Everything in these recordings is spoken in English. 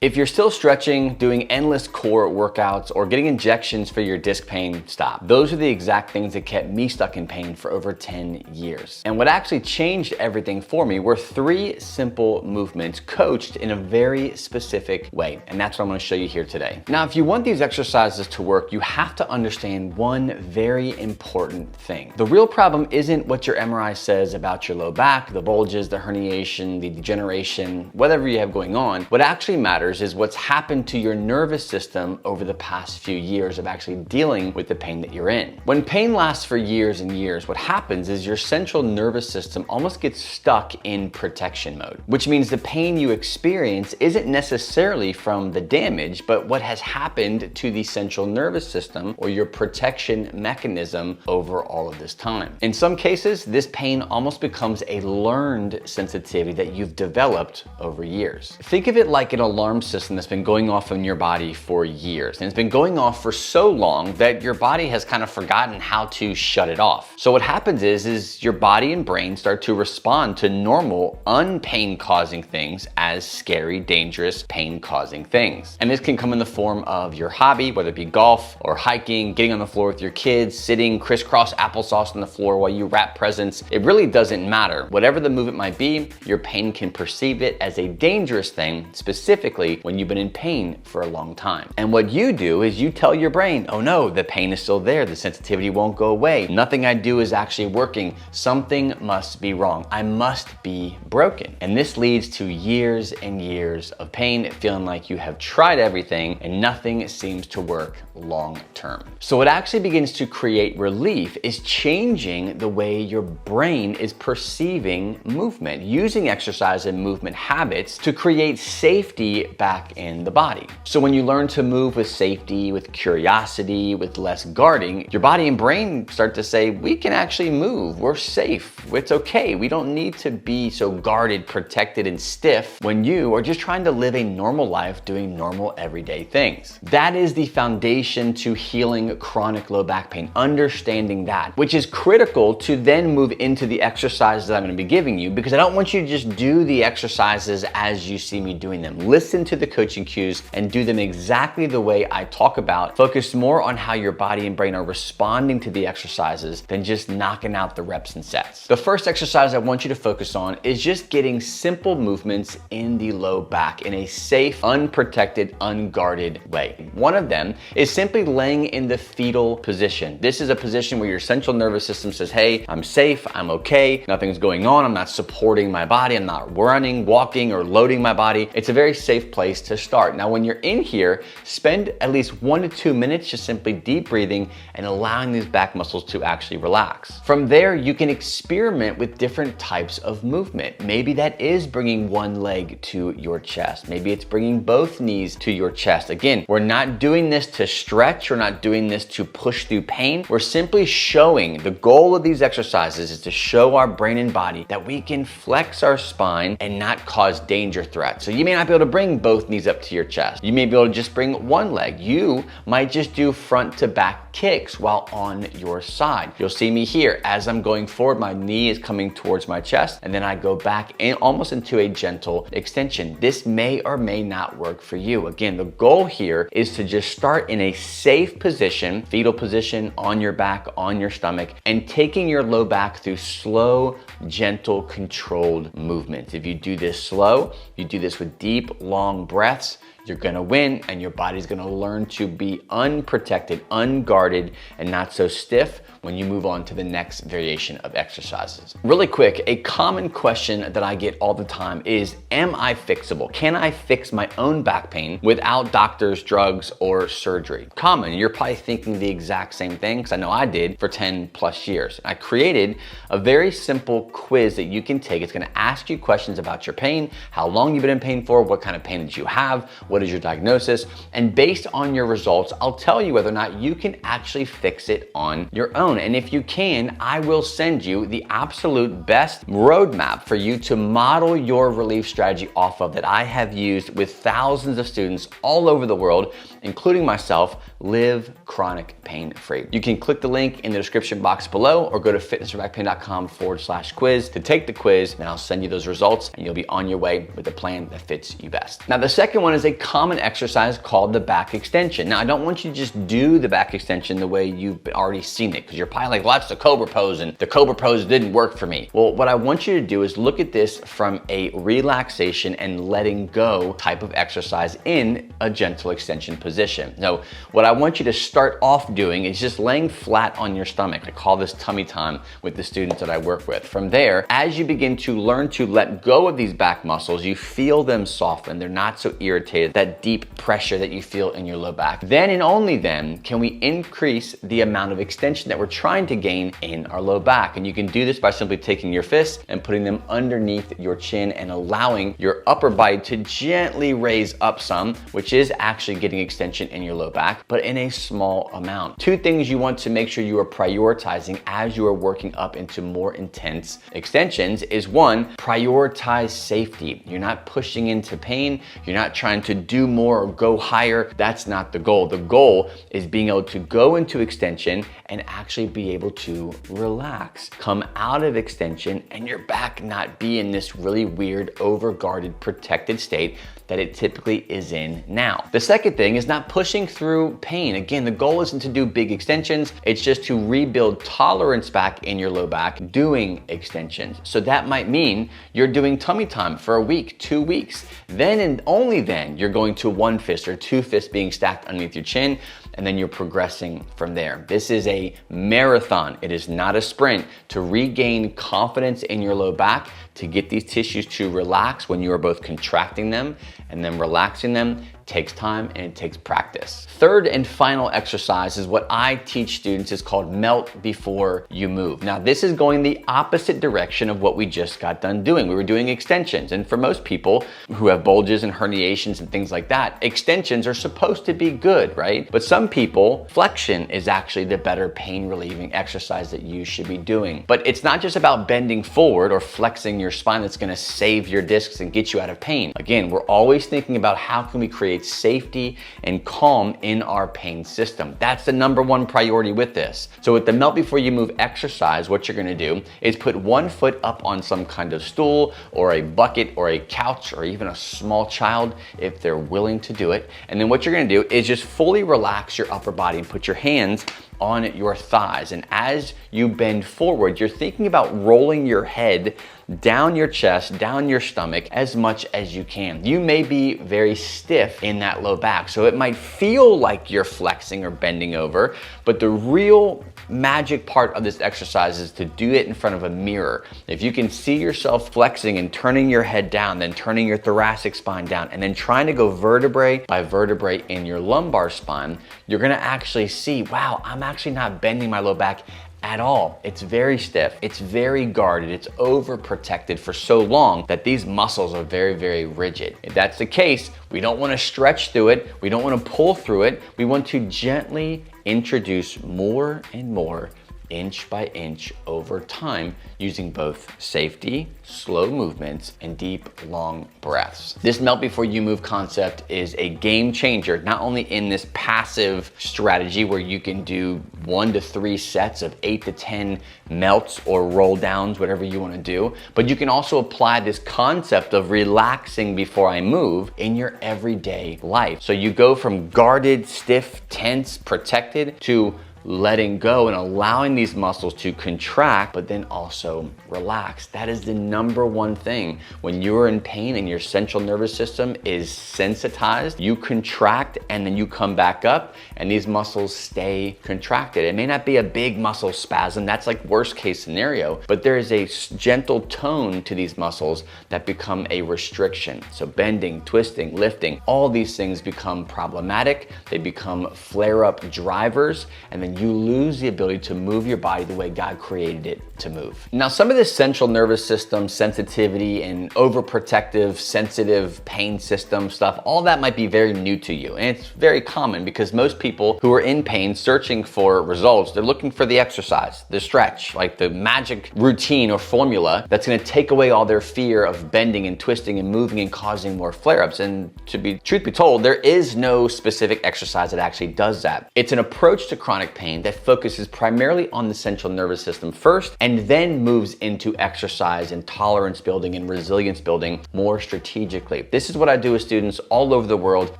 If you're still stretching, doing endless core workouts, or getting injections for your disc pain, stop. Those are the exact things that kept me stuck in pain for over 10 years. And what actually changed everything for me were 3 simple movements coached in a very specific way. And that's what I'm gonna show you here today. Now, if you want these exercises to work, you have to understand one very important thing. The real problem isn't what your MRI says about your low back, the bulges, the herniation, the degeneration, whatever you have going on. What actually matters is what's happened to your nervous system over the past few years of actually dealing with the pain that you're in. When pain lasts for years and years, what happens is your central nervous system almost gets stuck in protection mode, which means the pain you experience isn't necessarily from the damage, but what has happened to the central nervous system or your protection mechanism over all of this time. In some cases, this pain almost becomes a learned sensitivity that you've developed over years. Think of it like an alarm system that's been going off in your body for years. And it's been going off for so long that your body has kind of forgotten how to shut it off. So what happens is your body and brain start to respond to normal, unpain-causing things as scary, dangerous, pain-causing things. And this can come in the form of your hobby, whether it be golf or hiking, getting on the floor with your kids, sitting crisscross applesauce on the floor while you wrap presents. It really doesn't matter. Whatever the movement might be, your pain can perceive it as a dangerous thing, specifically when you've been in pain for a long time. And what you do is you tell your brain, oh no, the pain is still there, the sensitivity won't go away, nothing I do is actually working, something must be wrong, I must be broken. And this leads to years and years of pain, feeling like you have tried everything and nothing seems to work long term. So what actually begins to create relief is changing the way your brain is perceiving movement, using exercise and movement habits to create safety back in the body. So when you learn to move with safety, with curiosity, with less guarding, your body and brain start to say, we can actually move, we're safe, it's okay, we don't need to be so guarded, protected, and stiff when you are just trying to live a normal life doing normal everyday things. That is the foundation to healing chronic low back pain, understanding that, which is critical to then move into the exercises that I'm gonna be giving you, because I don't want you to just do the exercises as you see me doing them. Listen to the coaching cues and do them exactly the way I talk about. Focus more on how your body and brain are responding to the exercises than just knocking out the reps and sets. The first exercise I want you to focus on is just getting simple movements in the low back in a safe, unprotected, unguarded way. One of them is simply laying in the fetal position. This is a position where your central nervous system says, hey, I'm safe, I'm okay, nothing's going on, I'm not supporting my body, I'm not running, walking, or loading my body. It's a very safe place to start. Now, when you're in here, spend at least 1 to 2 minutes just simply deep breathing and allowing these back muscles to actually relax. From there, you can experiment with different types of movement. Maybe that is bringing one leg to your chest. Maybe it's bringing both knees to your chest. Again, we're not doing this to stretch. We're not doing this to push through pain. We're simply showing, the goal of these exercises is to show our brain and body that we can flex our spine and not cause danger threats. So you may not be able to bring both knees up to your chest. You may be able to just bring one leg. You might just do front to back kicks while on your side. You'll see me here. As I'm going forward, my knee is coming towards my chest, and then I go back in almost into a gentle extension. This may or may not work for you. Again, the goal here is to just start in a safe position, fetal position, on your back, on your stomach, and taking your low back through slow, gentle, controlled movements. If you do this slow, you do this with deep, long breaths, you're gonna win, and your body's gonna learn to be unprotected, unguarded, and not so stiff when you move on to the next variation of exercises. Really quick, a common question that I get all the time is, am I fixable? Can I fix my own back pain without doctors, drugs, or surgery? Common, you're probably thinking the exact same thing, because I know I did for 10 plus years. I created a very simple quiz that you can take. It's gonna ask you questions about your pain, how long you've been in pain for, what kind of pain did you have, what is your diagnosis, and based on your results, I'll tell you whether or not you can actually fix it on your own. And if you can, I will send you the absolute best roadmap for you to model your relief strategy off of that I have used with thousands of students all over the world, including myself, live chronic pain-free. You can click the link in the description box below or go to fitnessforbackpain.com/quiz to take the quiz, and I'll send you those results and you'll be on your way with a plan that fits you best. Now, the second one is a common exercise called the back extension. Now, I don't want you to just do the back extension the way you've already seen it, because you're probably like, well, that's the Cobra pose, and the Cobra pose didn't work for me. Well, what I want you to do is look at this from a relaxation and letting go type of exercise in a gentle extension position. Now, what I want you to start off doing is just laying flat on your stomach. I call this tummy time with the students that I work with. From there, as you begin to learn to let go of these back muscles, you feel them soften. They're not so irritated, that deep pressure that you feel in your low back. Then and only then can we increase the amount of extension that we're trying to gain in our low back. And you can do this by simply taking your fists and putting them underneath your chin and allowing your upper body to gently raise up some, which is actually getting extension in your low back, but in a small amount. Two things you want to make sure you are prioritizing as you are working up into more intense extensions is one, prioritize safety. You're not pushing into pain. You're not trying to do more or go higher. That's not the goal. The goal is being able to go into extension and actually be able to relax. Come out of extension and your back not be in this really weird, overguarded, protected state that it typically is in now. The second thing is not pushing through pain. Again, the goal isn't to do big extensions. It's just to rebuild tolerance back in your low back doing extensions. So that might mean you're doing tummy time for a week, 2 weeks. Then and only then you're going to one fist or two fists being stacked underneath your chin, and then you're progressing from there. This is a marathon. It is not a sprint. To regain confidence in your low back, to get these tissues to relax when you are both contracting them and then relaxing them, takes time and it takes practice. Third and final exercise is what I teach students is called melt before you move. Now, this is going the opposite direction of what we just got done doing. We were doing extensions, and for most people who have bulges and herniations and things like that, extensions are supposed to be good, right? But some people, flexion is actually the better pain relieving exercise that you should be doing. But it's not just about bending forward or flexing your spine that's gonna save your discs and get you out of pain. Again, we're always thinking about how can we create safety and calm in our pain system. That's the number one priority with this. So with the melt before you move exercise, what you're gonna do is put one foot up on some kind of stool or a bucket or a couch or even a small child if they're willing to do it. And then what you're gonna do is just fully relax your upper body and put your hands on your thighs. And as you bend forward, you're thinking about rolling your head down your chest, down your stomach as much as you can. You may be very stiff in that low back, so it might feel like you're flexing or bending over, but the real magic part of this exercise is to do it in front of a mirror. If you can see yourself flexing and turning your head down, then turning your thoracic spine down, and then trying to go vertebrae by vertebrae in your lumbar spine, you're gonna actually see, wow, I'm actually not bending my low back at all. It's very stiff, it's very guarded, it's overprotected for so long that these muscles are very, very rigid. If that's the case, we don't want to stretch through it, we don't want to pull through it, we want to gently introduce more and more, inch by inch over time, using both safety, slow movements, and deep, long breaths. This melt before you move concept is a game changer, not only in this passive strategy where you can do 1 to 3 sets of 8 to 10 melts or roll downs, whatever you want to do, but you can also apply this concept of relaxing before I move in your everyday life. So you go from guarded, stiff, tense, protected to letting go and allowing these muscles to contract, but then also relax. That is the number one thing. When you're in pain and your central nervous system is sensitized, you contract and then you come back up and these muscles stay contracted. It may not be a big muscle spasm, that's like worst case scenario, but there is a gentle tone to these muscles that become a restriction. So bending, twisting, lifting, all these things become problematic. They become flare-up drivers, and then you lose the ability to move your body the way God created it to move. Now, some of this central nervous system sensitivity and overprotective, sensitive pain system stuff, all that might be very new to you. And it's very common because most people who are in pain searching for results, they're looking for the exercise, the stretch, like the magic routine or formula that's gonna take away all their fear of bending and twisting and moving and causing more flare-ups. And truth be told, there is no specific exercise that actually does that. It's an approach to chronic pain that focuses primarily on the central nervous system first, and then moves into exercise and tolerance building and resilience building more strategically. This is what I do with students all over the world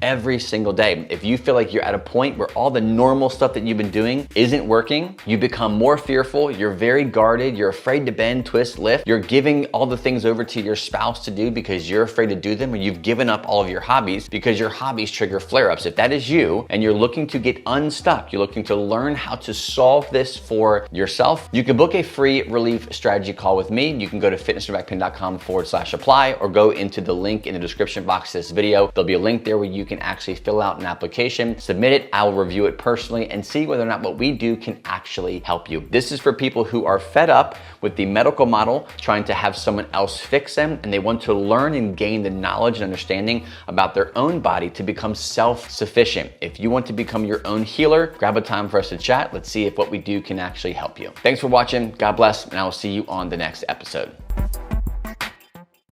every single day. If you feel like you're at a point where all the normal stuff that you've been doing isn't working, you become more fearful, you're very guarded, you're afraid to bend, twist, lift, you're giving all the things over to your spouse to do because you're afraid to do them, or you've given up all of your hobbies because your hobbies trigger flare-ups. If that is you and you're looking to get unstuck, you're looking to learn how to solve this for yourself, you can book a free relief strategy call with me. You can go to fitnessforbackpain.com/apply or go into the link in the description box of this video. There'll be a link there where you can actually fill out an application, submit it, I will review it personally and see whether or not what we do can actually help you. This is for people who are fed up with the medical model, trying to have someone else fix them, and they want to learn and gain the knowledge and understanding about their own body to become self-sufficient. If you want to become your own healer, grab a time for us to chat. Let's see if what we do can actually help you. Thanks for watching. God bless, and I will see you on the next episode.